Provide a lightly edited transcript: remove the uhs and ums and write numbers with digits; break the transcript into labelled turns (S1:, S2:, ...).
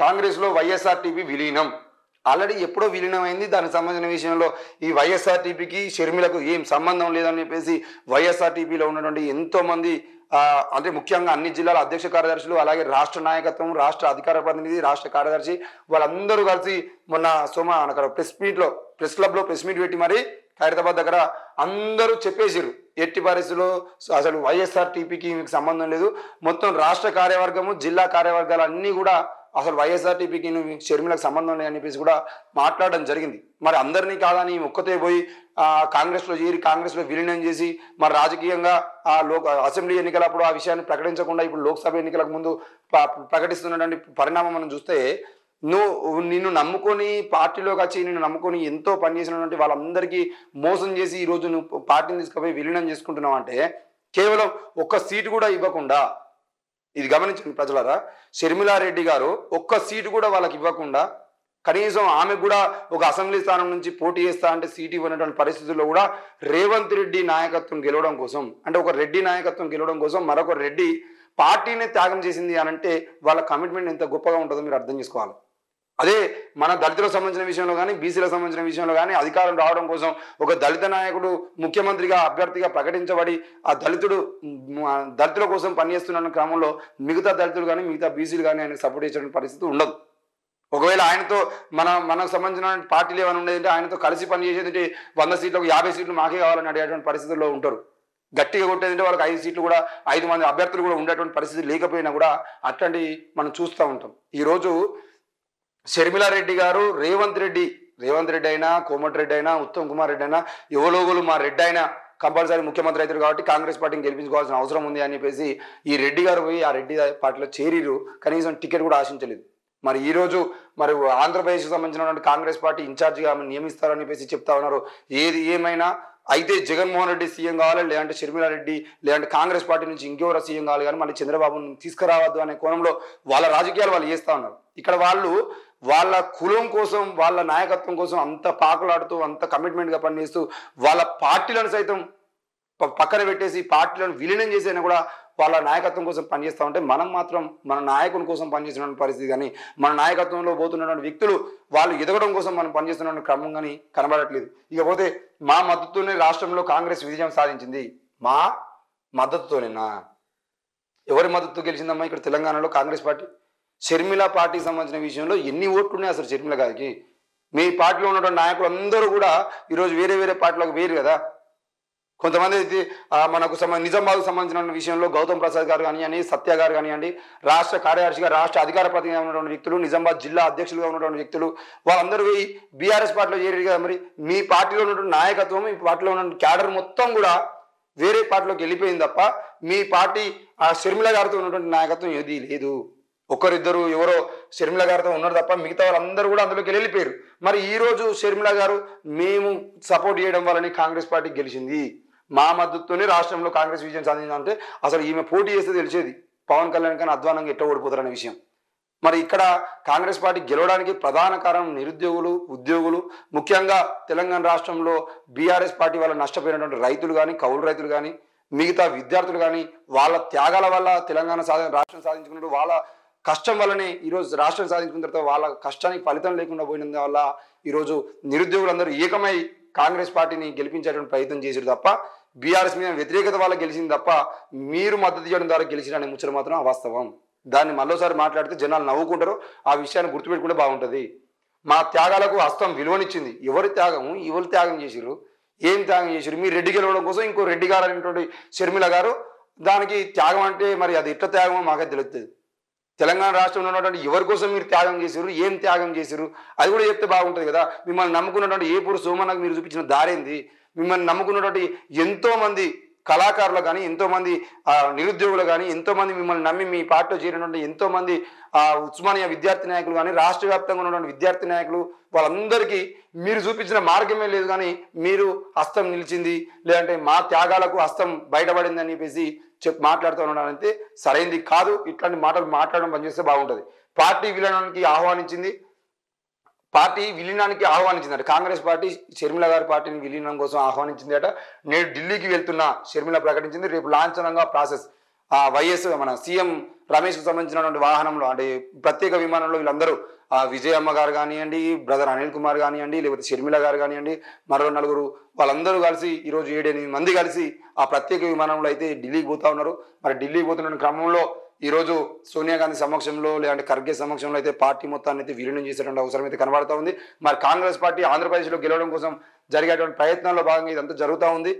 S1: కాంగ్రెస్లో వైఎస్ఆర్టీపీ విలీనం ఆల్రెడీ ఎప్పుడో విలీనమైంది. దానికి సంబంధించిన విషయంలో ఈ వైఎస్ఆర్టీపీకి షర్మిలకు ఏం సంబంధం లేదని చెప్పేసి వైఎస్ఆర్టీపీలో ఉన్నటువంటి ఎంతో మంది అంటే ముఖ్యంగా అన్ని జిల్లాల అధ్యక్ష కార్యదర్శులు, అలాగే రాష్ట్ర నాయకత్వం, రాష్ట్ర అధికార ప్రతినిధి, రాష్ట్ర కార్యదర్శి వాళ్ళందరూ కలిసి మొన్న అక్కడ ప్రెస్ క్లబ్లో ప్రెస్ మీట్ పెట్టి మరి ఖైరతాబాద్ దగ్గర అందరూ చెప్పేసిరు ఎట్టి పరిస్థితుల్లో అసలు వైఎస్ఆర్టీపీకి మీకు సంబంధం లేదు, మొత్తం రాష్ట్ర కార్యవర్గము జిల్లా కార్యవర్గాలు అన్నీ కూడా అసలు వైఎస్ఆర్టీపీకి షర్మిలకు సంబంధం లేదని చెప్పేసి కూడా మాట్లాడడం జరిగింది. మరి అందరినీ కాదని ఒక్కతే పోయి కాంగ్రెస్లో చేరి కాంగ్రెస్లో విలీనం చేసి మరి రాజకీయంగా అసెంబ్లీ ఎన్నికలప్పుడు ఆ విషయాన్ని ప్రకటించకుండా ఇప్పుడు లోక్సభ ఎన్నికలకు ముందు ప్రకటిస్తున్నటువంటి పరిణామం మనం చూస్తే నిన్ను నమ్ముకొని పార్టీలోకి వచ్చి నిన్ను నమ్ముకొని ఎంతో పనిచేసినటువంటి వాళ్ళందరికీ మోసం చేసి ఈరోజు నువ్వు పార్టీని తీసుకుపోయి విలీనం చేసుకుంటున్నావు అంటే కేవలం ఒక్క సీటు కూడా ఇవ్వకుండా, ఇది గమనించండి ప్రజలారా, షర్మిలారెడ్డి గారు ఒక్క సీటు కూడా వాళ్ళకి ఇవ్వకుండా కనీసం ఆమెకు కూడా ఒక అసెంబ్లీ స్థానం నుంచి పోటీ చేస్తా అంటే సీటు ఇవ్వనటువంటి పరిస్థితుల్లో కూడా రేవంత్ రెడ్డి నాయకత్వం గెలవడం కోసం, అంటే ఒక రెడ్డి నాయకత్వం గెలవడం కోసం మరొక రెడ్డి పార్టీని త్యాగం చేసింది అని అంటే వాళ్ళ కమిట్మెంట్ ఎంత గొప్పగా ఉంటుందో మీరు అర్థం చేసుకోవాలి. అదే మన దళితులకు సంబంధించిన విషయంలో కానీ బీసీలకు సంబంధించిన విషయంలో కానీ అధికారం రావడం కోసం ఒక దళిత నాయకుడు ముఖ్యమంత్రిగా అభ్యర్థిగా ప్రకటించబడి ఆ దళితుల కోసం పనిచేస్తున్న క్రమంలో మిగతా దళితులు కానీ మిగతా బీసీలు కానీ ఆయనకు సపోర్ట్ చేసే పరిస్థితి ఉండదు. ఒకవేళ ఆయనతో మనకు సంబంధించిన పార్టీలు ఏమైనా ఉండేదంటే ఆయనతో కలిసి పనిచేసేది 100 సీట్లకు 50 సీట్లు మాకే కావాలని అడిగేటువంటి పరిస్థితుల్లో ఉంటారు. గట్టిగా కొట్టేదంటే వాళ్ళకి 5 సీట్లు కూడా 5 మంది అభ్యర్థులు కూడా ఉండేటువంటి పరిస్థితి లేకపోయినా కూడా అట్లాంటి మనం చూస్తూ ఉంటాం. ఈరోజు షర్మిలారెడ్డి గారు రేవంత్ రెడ్డి అయినా, కోమటిరెడ్డి అయినా, ఉత్తమ్ కుమార్ రెడ్డి అయినా, ఎవలోగులు మా రెడ్డి అయినా కంపల్సరీ ముఖ్యమంత్రి అవుతారు కాబట్టి కాంగ్రెస్ పార్టీని గెలిపించుకోవాల్సిన అవసరం ఉంది అని చెప్పేసి ఈ రెడ్డి గారు పోయి ఆ రెడ్డి పార్టీలో చేరిరు, కనీసం టికెట్ కూడా ఆశించలేదు. మరి ఈరోజు మరి ఆంధ్రప్రదేశ్కి సంబంధించినటువంటి కాంగ్రెస్ పార్టీ ఇన్ఛార్జిగా ఆమె నియమిస్తారని చెప్పేసి చెప్తా ఉన్నారు. ఏది ఏమైనా అయితే జగన్మోహన్ రెడ్డి సీఎం కావాలి, లేదంటే షర్మిలారెడ్డి, లేదంటే కాంగ్రెస్ పార్టీ నుంచి ఇంకెవరో సీఎం కావాలి, కానీ మళ్ళీ చంద్రబాబుని తీసుకురావద్దు అనే కోణంలో వాళ్ళ రాజకీయాలు వాళ్ళు చేస్తూ ఉన్నారు. ఇక్కడ వాళ్ళు వాళ్ళ కులం కోసం, వాళ్ళ నాయకత్వం కోసం అంత పాకులాడుతూ అంత కమిట్మెంట్గా పనిచేస్తూ వాళ్ళ పార్టీలను సైతం పక్కన పెట్టేసి పార్టీలను విలీనం చేసైనా కూడా వాళ్ళ నాయకత్వం కోసం పనిచేస్తూ ఉంటే మనం మాత్రం మన నాయకుని కోసం పనిచేస్తున్న పరిస్థితి కానీ మన నాయకత్వంలో పోతున్నటువంటి వ్యక్తులు వాళ్ళు ఎదగడం కోసం మనం పనిచేస్తున్న క్రమం కానీ కనబడట్లేదు. ఇకపోతే మా మద్దతుతోనే రాష్ట్రంలో కాంగ్రెస్ విజయం సాధించింది. మా మద్దతుతోనేనా? ఎవరి మద్దతు గెలిచిందమ్మా ఇక్కడ తెలంగాణలో కాంగ్రెస్ పార్టీ? షర్మిల పార్టీకి సంబంధించిన విషయంలో ఎన్ని ఓట్లు ఉన్నాయి అసలు షర్మిల గారికి? మీ పార్టీలో ఉన్నటువంటి నాయకులు అందరూ కూడా ఈరోజు వేరే పార్టీలకు వేరు కదా. కొంతమంది అయితే మనకు నిజామాబాద్కు సంబంధించిన విషయంలో గౌతమ్ ప్రసాద్ గారు కానివ్వండి, సత్య గారు కానివ్వండి, రాష్ట్ర కార్యదర్శిగా రాష్ట్ర అధికార ప్రతినిధిగా ఉన్నటువంటి వ్యక్తులు, నిజామాబాద్ జిల్లా అధ్యక్షులుగా ఉన్నటువంటి వ్యక్తులు, వాళ్ళందరూ బీఆర్ఎస్ పార్టీలో చేరారు కదా. మరి మీ పార్టీలో ఉన్నటువంటి నాయకత్వం, మీ పార్టీలో ఉన్న క్యాడర్ మొత్తం కూడా వేరే పార్టీలోకి వెళ్ళిపోయింది తప్ప మీ పార్టీ షర్మిల గారితో ఉన్నటువంటి నాయకత్వం ఏది లేదు. ఒకరిద్దరు ఎవరో షర్మిల గారితో ఉన్నారు తప్ప మిగతా వాళ్ళందరూ కూడా అందులోకి వెళ్ళిపోయారు. మరి ఈరోజు షర్మిల గారు మేము సపోర్ట్ చేయడం వల్లనే కాంగ్రెస్ పార్టీ గెలిచింది, మా మద్దతుతోనే రాష్ట్రంలో కాంగ్రెస్ విజయం సాధించిందంటే అసలు ఈమె పోటీ చేస్తే తెలిసేది పవన్ కళ్యాణ్ కానీ అధ్వానంగా ఎట్లా ఓడిపోతారనే విషయం. మరి ఇక్కడ కాంగ్రెస్ పార్టీ గెలవడానికి ప్రధాన కారణం నిరుద్యోగులు, ఉద్యోగులు, ముఖ్యంగా తెలంగాణ రాష్ట్రంలో బీఆర్ఎస్ పార్టీ వల్ల నష్టపోయినటువంటి రైతులు కానీ, కౌలు రైతులు కానీ, మిగతా విద్యార్థులు కానీ వాళ్ళ త్యాగాల వల్ల తెలంగాణ రాష్ట్రం సాధించుకున్నట్టు వాళ్ళ కష్టం వల్లనే ఈరోజు రాష్ట్రం సాధించుకున్న తర్వాత వాళ్ళ కష్టానికి ఫలితం లేకుండా పోయినందు వల్ల ఈరోజు నిరుద్యోగులందరూ ఏకమై కాంగ్రెస్ పార్టీని గెలిపించేటువంటి ప్రయత్నం చేశారు తప్ప బీఆర్ఎస్ మీద వ్యతిరేకత వల్ల గెలిచింది తప్ప మీరు మద్దతు చేయడం ద్వారా గెలిచిరనే ముచ్చట మాత్రం అవాస్తవం. దాన్ని మరోసారి మాట్లాడితే జనాలు నవ్వుకుంటారు. ఆ విషయాన్ని గుర్తుపెట్టుకుంటే బాగుంటుంది. మా త్యాగాలకు హస్తం విలువనిచ్చింది. ఎవరు త్యాగం చేసిరు? ఏం త్యాగం చేసిరు? మీరు రెడ్డి గెలవడం కోసం ఇంకో రెడ్డి గారు అనేటువంటి షర్మిల గారు దానికి త్యాగం అంటే మరి అది ఎట్లా త్యాగమో మాకే తెలుస్తుంది. తెలంగాణ రాష్ట్రంలో ఉన్నటువంటి ఎవరి కోసం మీరు త్యాగం చేశారు, ఏం త్యాగం చేశారు అది కూడా చెప్తే బాగుంటుంది కదా. మిమ్మల్ని నమ్ముకున్నటువంటి ఏపూరు సోమన్నకు మీరు చూపించిన దారేంది? మిమ్మల్ని నమ్ముకున్నటువంటి ఎంతో మంది కళాకారులు కానీ, ఎంతో మంది నిరుద్యోగులు కానీ, ఎంతో మంది మిమ్మల్ని నమ్మి మీ పార్టీలో చేరినటువంటి ఎంతో మంది ఉస్మానియా విద్యార్థి నాయకులు కానీ, రాష్ట్ర వ్యాప్తంగా ఉన్నటువంటి విద్యార్థి నాయకులు వాళ్ళందరికీ మీరు చూపించిన మార్గమే లేదు. కానీ మీరు హస్తం నిలిచింది, లేదంటే మా త్యాగాలకు హస్తం బయటపడింది అని చెప్పేసి మాట్లాడుతూ ఉన్నాడంటే సరైంది కాదు. ఇట్లాంటి మాటలు మాట్లాడడం పనిచేస్తే బాగుంటుంది. పార్టీ విలీనానికి ఆహ్వానించిందట కాంగ్రెస్ పార్టీ. షర్మిల గారి పార్టీని విలీనం కోసం ఆహ్వానించింది అట. నేడు ఢిల్లీకి వెళ్తున్న షర్మిల ప్రకటించింది. రేపు లాంఛనంగా ప్రాసెస్ ఆ వైఎస్ మన సీఎం రమేష్కు సంబంధించినటువంటి వాహనంలో అంటే ప్రత్యేక విమానంలో వీళ్ళందరూ ఆ విజయమ్మ గారు కానివ్వండి, బ్రదర్ అనిల్ కుమార్ కానివ్వండి, లేకపోతే షర్మిల గారు కానివ్వండి, మరో నలుగురు వాళ్ళందరూ కలిసి ఈరోజు 7-8 మంది కలిసి ఆ ప్రత్యేక విమానంలో అయితే ఢిల్లీకి పోతా ఉన్నారు. మరి ఢిల్లీకి పోతున్న క్రమంలో ఈరోజు సోనియా గాంధీ సమక్షంలో లేదంటే ఖర్గే సమక్షంలో అయితే పార్టీ మొత్తాన్ని అయితే విలీనం చేసేటువంటి అవసరం అయితే కనబడతా ఉంది. మరి కాంగ్రెస్ పార్టీ ఆంధ్రప్రదేశ్లో గెలవడం కోసం జరిగేటువంటి ప్రయత్నాల్లో భాగంగా ఇదంతా జరుగుతూ ఉంది.